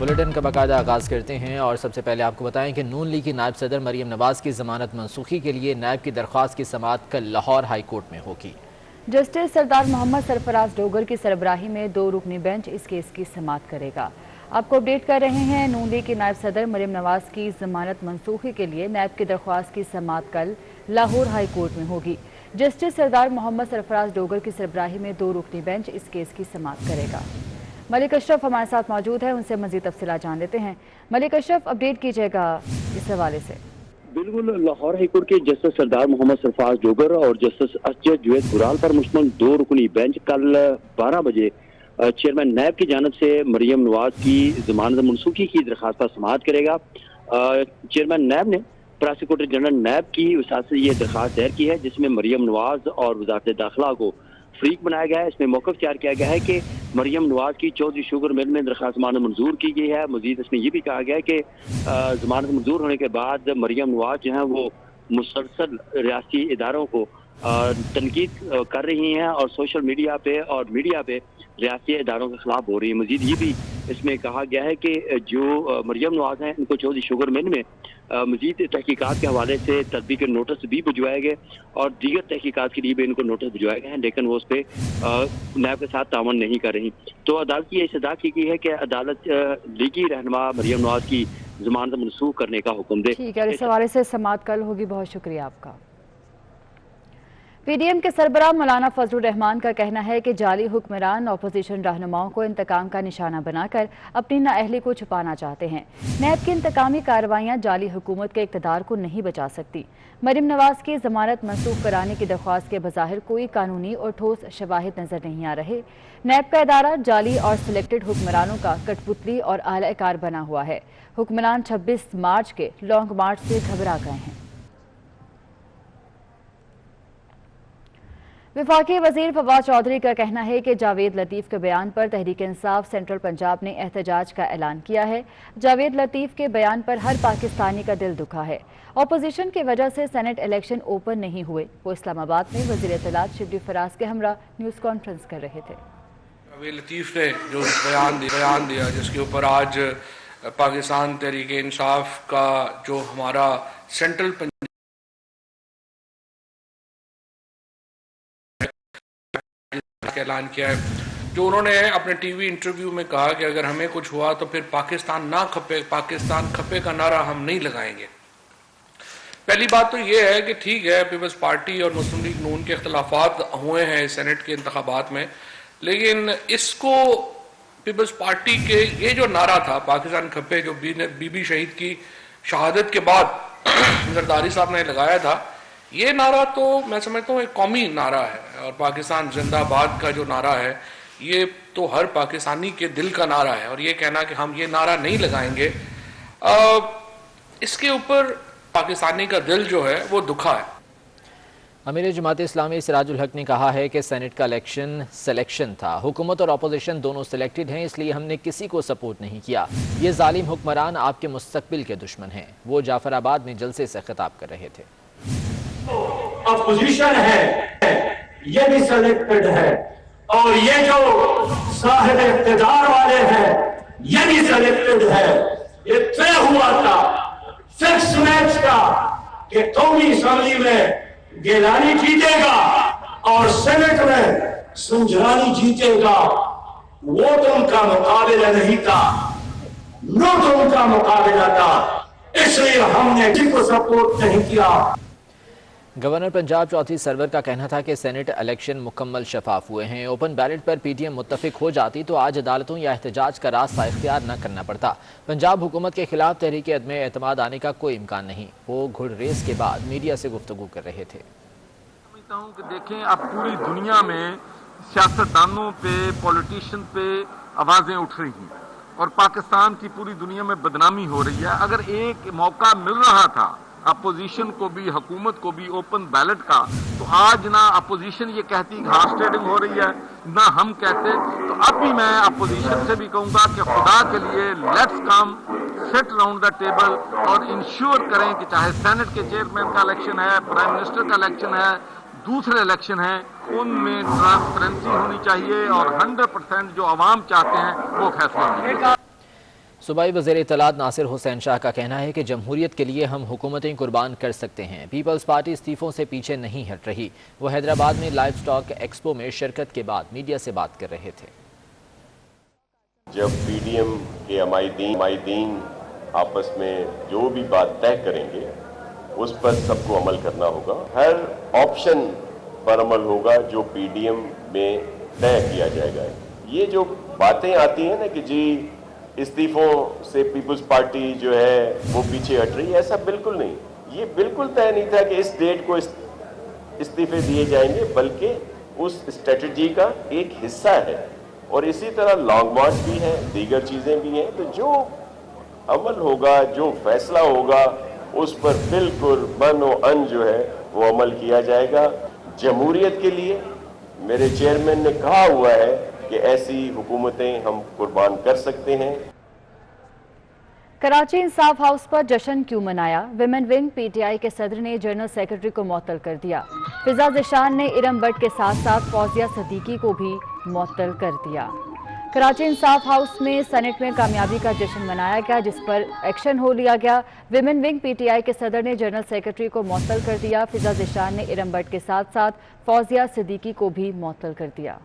Bulletin کا باقاعدہ آغاز کرتے ہیں اور سب سے پہلے آپ کو بتائیں کہ نون لیگ کی نائب صدر مریم نواز کی ضمانت منسوخی کے لیے نیب کی درخواست کی سماعت کل لاہور ہائی کورٹ میں ہوگی۔ جسٹس سردار محمد سرفراز ڈوگر کی سربراہی میں 2 رکنی بینچ اس کیس کی سماعت کرے گا۔ آپ کو اپڈیٹ کر رہے ہیں، نون لیگ کی نائب صدر مریم نواز کی ضمانت منسوخی کے لیے نیب کی درخواست کی سماعت کل لاہور ہائی کورٹ میں ہوگی۔ جسٹس سردار محمد سرفراز ڈوگر کی سربراہی میں 2 رکنی بینچ اس کیس کی سماعت کرے گا۔ ملک اشرف ہمارے ساتھ موجود ہے، ان سے مزید تفصیلات جان لیتے ہیں۔ ملک اشرف، اپڈیٹ کیجیے گا اس حوالے سے۔ بالکل، لاہور ہائی کورٹ کے جسٹس سردار محمد سرفراز ڈوگر اور جسٹس اسجد جوید گرال پر مشتمل 2 رکنی بینچ کل 12 بجے چیئرمین نیب کی جانب سے مریم نواز کی ضمانت منسوخی کی درخواست پر سماعت کرے گا۔ چیئرمین نیب نے پراسیکیوٹر جنرل نیب کی وسعت سے یہ درخواست دائر کی ہے، جس میں مریم نواز اور وزارت داخلہ کو فریق بنایا گیا ہے۔ اس میں موقف اختیار کیا گیا ہے کہ مریم نواز کی چودھری شوگر مل میں درخواست ضمانت منظور کی گئی ہے۔ مزید اس میں یہ بھی کہا گیا ہے کہ ضمانت منظور ہونے کے بعد مریم نواز جو ہیں وہ مسلسل ریاستی اداروں کو تنقید کر رہی ہیں اور سوشل میڈیا پہ اور میڈیا پہ ریاستی اداروں کے خلاف ہو رہی ہیں۔ مزید یہ بھی اس میں کہا گیا ہے کہ جو مریم نواز ہیں، ان کو چودھری شوگر مل میں مزید تحقیقات کے حوالے سے تطبیق نوٹس بھی بھجوائے گئے اور دیگر تحقیقات کے لیے بھی ان کو نوٹس بھجوائے گئے ہیں، لیکن وہ اس پہ نیب کے ساتھ تعاون نہیں کر رہی۔ تو عدالت کی یہ استدعا کی گئی ہے کہ عدالت لیگی رہنما مریم نواز کی ضمانت منسوخ کرنے کا حکم دے۔ ٹھیک ہے، اس حوالے سے سماعت کل ہوگی۔ بہت شکریہ آپ کا۔ پی ڈی ایم کے سربراہ مولانا فضل الرحمان کا کہنا ہے کہ جعلی حکمران اپوزیشن رہنماؤں کو انتقام کا نشانہ بنا کر اپنی نااہلی کو چھپانا چاہتے ہیں۔ نیب کی انتقامی کارروائیاں جعلی حکومت کے اقتدار کو نہیں بچا سکتی۔ مریم نواز کی ضمانت منسوخ کرانے کی درخواست کے بظاہر کوئی قانونی اور ٹھوس شواہد نظر نہیں آ رہے۔ نیب کا ادارہ جعلی اور سلیکٹڈ حکمرانوں کا کٹ پتلی اور اعلی کار بنا ہوا ہے۔ حکمران 26 مارچ کے لانگ مارچ سے گھبرا گئے ہیں۔ وفاقی وزیر فواد چودھری کا کہنا ہے کہ جاوید لطیف کے بیان پر تحریک انصاف سینٹرل پنجاب نے احتجاج کا اعلان کیا ہے۔ جاوید لطیف کے بیان پر ہر پاکستانی کا دل دکھا ہے۔ اپوزیشن کی وجہ سے سینٹ الیکشن اوپن نہیں ہوئے۔ وہ اسلام آباد میں وزیر اطلاعات شبلی فراز کے ہمراہ نیوز کانفرنس کر رہے تھے۔ جاوید لطیف نے جو بیان دیا جس کے اوپر آج پاکستان تحریک انصاف کا جو ہمارا سینٹرل کا اعلان کیا ہے، جو انہوں نے اپنے ٹی وی انٹرویو میں کہا کہ اگر ہمیں کچھ ہوا تو پھر پاکستان نہ کھپے، پاکستان کھپے کا نعرہ ہم نہیں لگائیں گے۔ پہلی بات تو یہ ہے کہ ٹھیک ہے، پیپلز پارٹی اور مسلم لیگ نون کے اختلافات ہوئے ہیں سینٹ کے انتخابات میں، لیکن اس کو پیپلز پارٹی کے یہ جو نعرہ تھا پاکستان کھپے، جو بی بی شہید کی شہادت کے بعد زرداری صاحب نے لگایا تھا، یہ نعرہ تو میں سمجھتا ہوں ایک قومی نعرہ ہے، اور پاکستان زندہ آباد کا جو نعرہ ہے یہ تو ہر پاکستانی کے دل کا نعرہ ہے، اور یہ کہنا کہ ہم یہ نعرہ نہیں لگائیں گے، اس کے اوپر پاکستانی کا دل جو ہے وہ دکھا ہے۔ امیر جماعت اسلامی سراج الحق نے کہا ہے کہ سینٹ کا الیکشن سلیکشن تھا، حکومت اور اپوزیشن دونوں سلیکٹڈ ہیں، اس لیے ہم نے کسی کو سپورٹ نہیں کیا۔ یہ ظالم حکمران آپ کے مستقبل کے دشمن ہیں۔ وہ جعفر آباد میں جلسے سے خطاب کر رہے تھے۔ اپوزیشن ہے یہ بھی سلیکٹڈ ہے، اور یہ جو صاحب اقتدار والے ہیں یہ بھی سلیکٹڈ ہے۔ یہ طے ہوا تھا فکس میچ کا کہ قومی اسمبلی میں گیلانی جیتے گا اور سینٹ میں سنجرانی جیتے گا۔ ووٹوں کا مقابلہ نہیں تھا، نوٹوں کا مقابلہ تھا، اس لیے ہم نے کسی کو سپورٹ نہیں کیا۔ گورنر پنجاب چودھری سرور کا کہنا تھا کہ سینٹ الیکشن مکمل شفاف ہوئے ہیں۔ اوپن بیلٹ پر پی ٹی ایم متفق ہو جاتی تو آج عدالتوں یا احتجاج کا راستہ اختیار نہ کرنا پڑتا۔ پنجاب حکومت کے خلاف تحریک عدم اعتماد آنے کا کوئی امکان نہیں۔ وہ گھڑ ریس کے بعد میڈیا سے گفتگو کر رہے تھے۔ سمجھتا ہوں کہ دیکھیں اب پوری دنیا میں سیاستدانوں پہ، پولیٹیشن پہ آوازیں اٹھ رہی ہیں اور پاکستان کی پوری دنیا میں بدنامی ہو رہی ہے۔ اگر ایک موقع مل رہا تھا اپوزیشن کو بھی حکومت کو بھی اوپن بیلٹ کا، تو آج نہ اپوزیشن یہ کہتی ہارس ٹریڈنگ ہو رہی ہے نہ ہم کہتے، تو اب بھی میں اپوزیشن سے بھی کہوں گا کہ خدا کے لیے لیٹس کم سٹ راؤنڈ دا ٹیبل اور انشور کریں کہ چاہے سینٹ کے چیئرمین کا الیکشن ہے، پرائم منسٹر کا الیکشن ہے، دوسرے الیکشن ہیں، ان میں ٹرانسپیرنسی ہونی چاہیے اور 100% جو عوام چاہتے ہیں وہ فیصلہ ہونی چاہیے۔ صوبائی وزیر اطلاعات ناصر حسین شاہ کا کہنا ہے کہ جمہوریت کے لیے ہم حکومتیں قربان کر سکتے ہیں۔ پیپلز پارٹی استعفوں سے پیچھے نہیں ہٹ رہی۔ وہ حیدرآباد میں لائف سٹاک ایکسپو میں شرکت کے بعد میڈیا سے بات کر رہے تھے۔ جب پی ڈی ایم کے عمائدین آپس میں جو بھی بات طے کریں گے اس پر سب کو عمل کرنا ہوگا۔ ہر آپشن پر عمل ہوگا جو پی ڈی ایم میں طے کیا جائے گا۔ یہ جو باتیں آتی ہیں نا کہ جی استعفوں سے پیپلز پارٹی جو ہے وہ پیچھے ہٹ رہی ہے، ایسا بالکل نہیں۔ یہ بالکل طے نہیں تھا کہ اس ڈیٹ کو استعفے دیے جائیں گے، بلکہ اس اسٹریٹجی کا ایک حصہ ہے، اور اسی طرح لانگ مارچ بھی ہے، دیگر چیزیں بھی ہیں۔ تو جو عمل ہوگا، جو فیصلہ ہوگا، اس پر بالکل من و ان جو ہے وہ عمل کیا جائے گا۔ جمہوریت کے لیے میرے چیئرمین نے کہا ہوا ہے کہ ایسی حکومتیں ہم قربان کر سکتے ہیں۔ کراچی انصاف ہاؤس پر جشن کیوں منایا؟ Women wing P T I کے صدر نے جنرل سیکرٹری کو معطل کر دیا۔ فضا ذیشان نے ارم بٹ کے ساتھ ساتھ فوزیہ صدیقی کو بھی معطل کر دیا۔ کراچی انصاف ہاؤس میں سینٹ میں کامیابی کا جشن منایا گیا، جس پر ایکشن ہو لیا گیا۔ Women wing P T I کے صدر نے جنرل سیکرٹری کو معطل کر دیا۔ فضا ذیشان نے ارم بٹ کے ساتھ ساتھ فوزیہ صدیقی کو بھی معطل کر دیا۔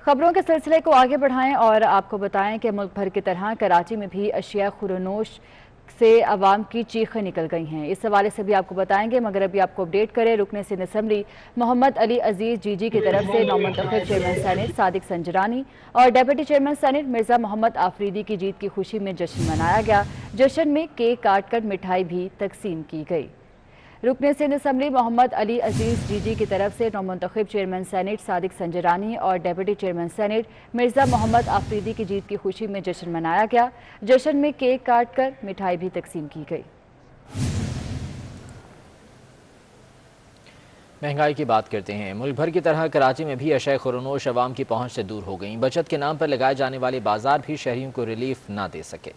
خبروں کے سلسلے کو آگے بڑھائیں اور آپ کو بتائیں کہ ملک بھر کی طرح کراچی میں بھی اشیاء خورنوش سے عوام کی چیخیں نکل گئی ہیں۔ اس حوالے سے بھی آپ کو بتائیں گے، مگر ابھی آپ کو اپڈیٹ کریں۔ رکن سندھ اسمبلی محمد علی عزیز جی جی کی طرف سے نومنتخب چیئرمین سینٹ صادق سنجرانی اور deputy chairman senate Mirza Muhammad Afridi کی جیت کی خوشی میں جشن منایا گیا۔ جشن میں کیک کاٹ کر مٹھائی بھی تقسیم کی گئی۔ رکن سندھ اسمبلی محمد علی عزیز جی جی کی طرف سے نومنتخب چیئرمین سینٹ صادق سنجرانی اور deputy chairman senate Mirza Muhammad Afridi کی جیت کی خوشی میں جشن منایا گیا۔ جشن میں کیک کاٹ کر مٹھائی بھی تقسیم کی گئی۔ مہنگائی کی بات کرتے ہیں۔ ملک بھر کی طرح کراچی میں بھی اشیاء خورنوش عوام کی پہنچ سے دور ہو گئیں۔ بچت کے نام پر لگائے جانے والے بازار بھی شہریوں کو ریلیف نہ دے سکے۔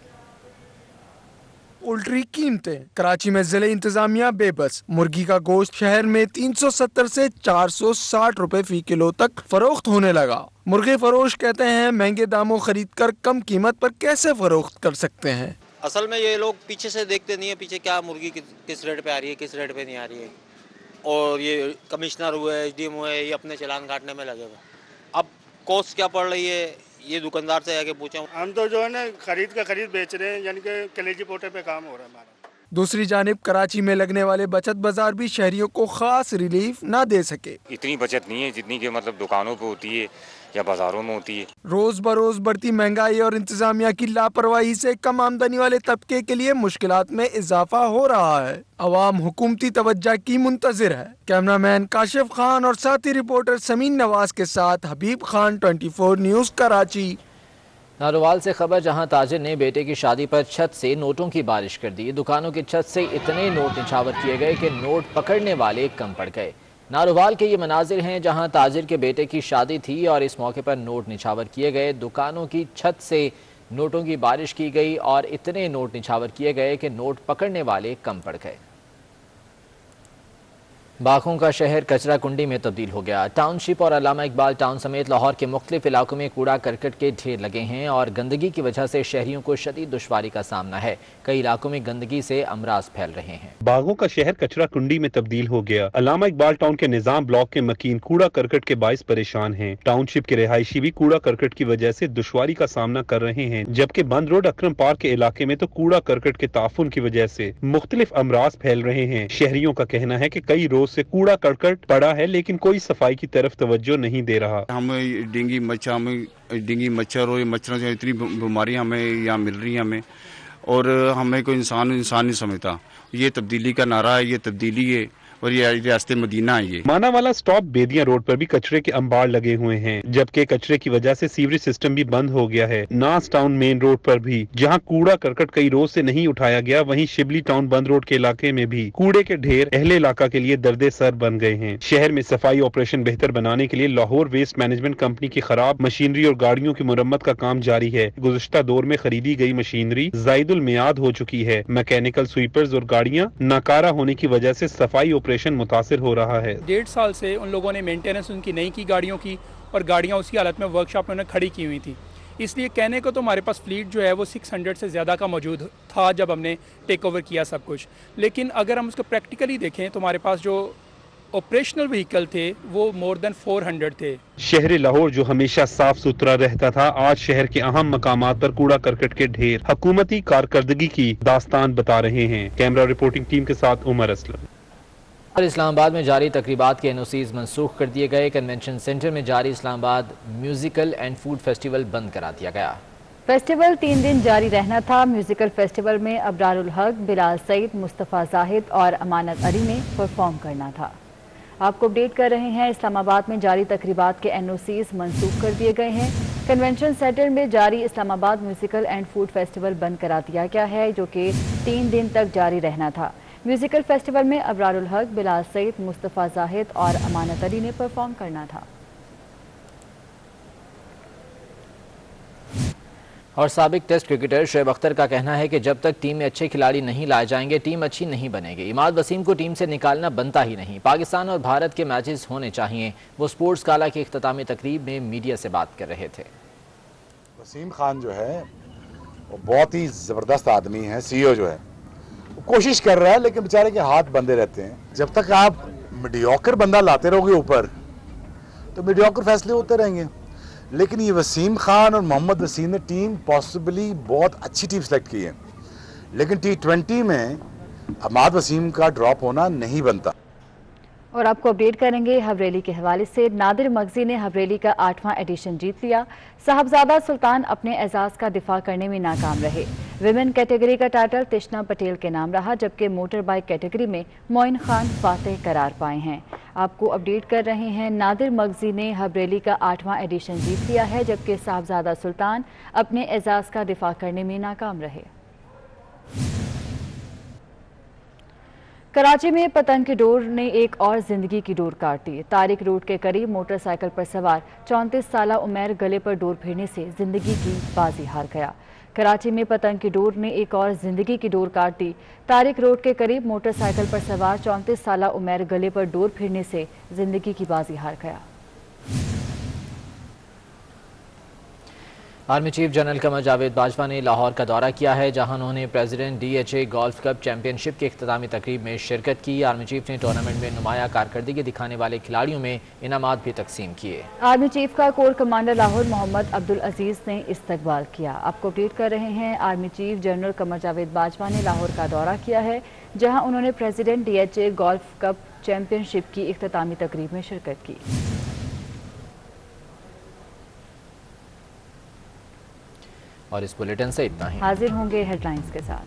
الٹری قیمتیں، کراچی میں ضلع انتظامیہ بے بس۔ مرغی کا گوشت شہر میں 370 سے 460 روپے فی کلو تک فروخت ہونے لگا۔ مرغی فروش کہتے ہیں مہنگے داموں خرید کر کم قیمت پر کیسے فروخت کر سکتے ہیں۔ اصل میں یہ لوگ پیچھے سے دیکھتے نہیں ہیں، پیچھے کیا مرغی کس ریٹ پہ آ رہی ہے، کس ریٹ پہ نہیں آ رہی ہے، اور یہ کمشنر ہوئے، ایچ ڈی ایم ہوئے، یہ اپنے چلان کاٹنے میں لگے ہوئے۔ اب کوسٹ کیا پڑ رہی ہے یہ دکاندار سے آ کے پوچھا ہوں۔ ہم تو جو ہے نا خرید کا خرید بیچ رہے ہیں، یعنی کہ کلیجی پوٹے پہ کام ہو رہا ہے ہمارا۔ دوسری جانب کراچی میں لگنے والے بچت بازار بھی شہریوں کو خاص ریلیف نہ دے سکے۔ اتنی بچت نہیں ہے جتنی کہ مطلب دکانوں پہ ہوتی ہے یا بازاروں میں ہوتی ہے۔ روز بروز بڑھتی مہنگائی اور انتظامیہ کی لاپرواہی سے کم آمدنی والے طبقے کے لیے مشکلات میں اضافہ ہو رہا ہے۔ عوام حکومتی توجہ کی منتظر ہے۔ کیمرہ مین کاشف خان اور ساتھی رپورٹر سمین نواز کے ساتھ حبیب خان، 24 نیوز کراچی۔ ناروال سے خبر، جہاں تاجر نے بیٹے کی شادی پر چھت سے نوٹوں کی بارش کر دی۔ دکانوں کی چھت سے اتنے نوٹ نچھاور کیے گئے کہ نوٹ پکڑنے والے کم پڑ گئے۔ ناروال کے یہ مناظر ہیں جہاں تاجر کے بیٹے کی شادی تھی اور اس موقع پر نوٹ نچھاور کیے گئے۔ دکانوں کی چھت سے نوٹوں کی بارش کی گئی اور اتنے نوٹ نچھاور کیے گئے کہ نوٹ پکڑنے والے کم پڑ گئے۔ باغوں کا شہر کچرا کنڈی میں تبدیل ہو گیا۔ ٹاؤن شپ اور علامہ اقبال ٹاؤن سمیت لاہور کے مختلف علاقوں میں کوڑا کرکٹ کے ڈھیر لگے ہیں اور گندگی کی وجہ سے شہریوں کو شدید دشواری کا سامنا ہے۔ کئی علاقوں میں گندگی سے امراض پھیل رہے ہیں۔ باغوں کا شہر کچرا کنڈی میں تبدیل ہو گیا۔ علامہ اقبال ٹاؤن کے نظام بلاک کے مکین کوڑا کرکٹ کے باعث پریشان ہیں۔ ٹاؤن شپ کے رہائشی بھی کوڑا کرکٹ کی وجہ سے دشواری کا سامنا کر رہے ہیں، جبکہ بند روڈ اکرم پارک کے علاقے میں تو کوڑا کرکٹ کے تعفن کی وجہ سے مختلف امراض پھیل رہے ہیں۔ شہریوں کا کہنا ہے کہ کئی روز سے کوڑا کرکٹ پڑا ہے لیکن کوئی صفائی کی طرف توجہ نہیں دے رہا۔ ہمیں ڈینگی مچھر اور مچھروں سے اتنی بیماریاں ہمیں یہاں مل رہی ہیں ہمیں، اور ہمیں کوئی انسان نہیں سمجھتا۔ یہ تبدیلی کا نعرہ ہے، یہ تبدیلی ہے، اور یہ ریاست مدینہ ہے۔ یہ مانا والا سٹاپ بیدیاں روڈ پر بھی کچرے کے انبار لگے ہوئے ہیں، جبکہ کچرے کی وجہ سے سیوریج سسٹم بھی بند ہو گیا ہے۔ ناس ٹاؤن مین روڈ پر بھی جہاں کوڑا کرکٹ کئی روز سے نہیں اٹھایا گیا، وہیں شبلی ٹاؤن بند روڈ کے علاقے میں بھی کوڑے کے ڈھیر اہل علاقہ کے لیے درد سر بن گئے ہیں۔ شہر میں صفائی آپریشن بہتر بنانے کے لیے لاہور ویسٹ مینجمنٹ کمپنی کی خراب مشینری اور گاڑیوں کی مرمت کا کام جاری ہے۔ گزشتہ دور میں خریدی گئی مشینری زائد المیعاد ہو چکی ہے۔ میکینیکل سویپرز اور گاڑیاں ناکارہ ہونے کی وجہ سے صفائی آپریشن متاثر ہو رہا ہے۔ 1.5 سال سے ان لوگوں نے مینٹیننس ان کی نہیں کی گاڑیوں کی، اور گاڑیاں اسی حالت میں ورک شاپ میں انہیں کھڑی کی ہوئی تھی. اس لیے کہنے کو تو ہمارے پاس فلیٹ جو ہے وہ 600 سے زیادہ کا موجود تھا جب ہم نے ٹیک اوور کیا سب کچھ, لیکن اگر ہم اس کو پریکٹیکلی دیکھیں تو ہمارے پاس جو آپریشنل وہیکل تھے وہ مور دین 400 تھے. شہر لاہور جو ہمیشہ صاف ستھرا رہتا تھا, آج شہر کے اہم مقامات پر کوڑا کرکٹ کے ڈھیر حکومتی کارکردگی کی داستان بتا رہے ہیں. کیمرہ رپورٹنگ ٹیم کے ساتھ عمر اسلم. اور اسلام آباد میں جاری تقریبات کے NOCs منسوخ کر دیے گئے. کنونشن سینٹر میں جاری اسلام آباد میوزیکل اینڈ فوڈ فیسٹیول بند کرا دیا گیا. فیسٹیول 3 دن جاری رہنا تھا. میوزیکل فیسٹیول میں ابرار الحق, بلال سعید, مصطفیٰ زاہد اور امانت علی نے پرفارم کرنا تھا. آپ کو اپڈیٹ کر رہے ہیں, اسلام آباد میں جاری تقریبات کے NOCs منسوخ کر دیے گئے ہیں. کنونشن سینٹر میں جاری اسلام آباد میوزیکل اینڈ فوڈ فیسٹیول بند کرا دیا گیا ہے, جو کہ 3 دن تک جاری رہنا تھا. میوزیکل فیسٹیول میں ابرار الحق, بلال سعید, مصطفیٰ زاہد اور امانت علی نے پرفارم کرنا تھا. اور سابق ٹیسٹ کرکٹر شعیب اختر کا کہنا ہے کہ جب تک ٹیم میں اچھے کھلاڑی نہیں لائے جائیں گے ٹیم اچھی نہیں بنے گی. عماد وسیم کو ٹیم سے نکالنا بنتا ہی نہیں. پاکستان اور بھارت کے میچز ہونے چاہیے. وہ سپورٹس گالا کی اختتامی تقریب میں میڈیا سے بات کر رہے تھے. وسیم خان جو ہے وہ بہت ہی زبردست آدمی ہے. CEO جو ہے وہ کوشش کر رہا ہے, لیکن بیچارے کے ہاتھ بندے رہتے ہیں. جب تک آپ میڈیوکر بندہ لاتے رہو گے اوپر تو میڈیوکر فیصلے ہوتے رہیں گے. لیکن یہ وسیم خان اور محمد وسیم نے ٹیم پاسبلی بہت اچھی ٹیم سلیکٹ کی ہے, لیکن T20 میں عماد وسیم کا ڈراپ ہونا نہیں بنتا. اور آپ کو اپڈیٹ کریں گے ہبریلی کے حوالے سے. نادر مغزی نے ہبریلی کا 8واں ایڈیشن جیت لیا. صاحبزادہ سلطان اپنے اعزاز کا دفاع کرنے میں ناکام رہے. ویمن کیٹیگری کا ٹائٹل تشنا پٹیل کے نام رہا, جبکہ موٹر بائک کیٹیگری میں معین خان فاتح قرار پائے ہیں. آپ کو اپڈیٹ کر رہے ہیں, نادر مغزی نے ہبریلی کا 8واں ایڈیشن جیت لیا ہے, جبکہ صاحبزادہ سلطان اپنے اعزاز کا دفاع کرنے میں ناکام رہے. کراچی میں پتنگ کی ڈور نے ایک اور زندگی کی ڈور کاٹ دی. طارق روڈ کے قریب موٹر سائیکل پر سوار 34 سالہ عمیر گلے پر ڈور پھرنے سے زندگی کی بازی ہار گیا. کراچی میں پتنگ کی ڈور نے ایک اور زندگی کی ڈور کاٹ دی. طارق روڈ کے قریب موٹر سائیکل پر سوار 34 سالہ عمیر گلے پر ڈور پھرنے سے زندگی کی بازی ہار گیا. Army chief general Qamar Javed Bajwa نے لاہور کا دورہ کیا ہے, جہاں انہوں نے president DHA golf cup championship کی اختتامی تقریب میں شرکت کی. آرمی چیف نے ٹورنامنٹ میں نمایاں کارکردگی دکھانے والے کھلاڑیوں میں انعامات بھی تقسیم کیے. آرمی چیف کا کور کمانڈر لاہور محمد عبدالعزیز نے استقبال کیا. آپ کو اپڈیٹ کر رہے ہیں, army chief general Qamar Javed Bajwa نے لاہور کا دورہ کیا ہے, جہاں انہوں نے president DHA golf cup championship کی اختتامی تقریب میں شرکت کی. اور اس بلیٹن سے اتنا ہی. حاضر ہوں گے ہیڈ لائنز کے ساتھ.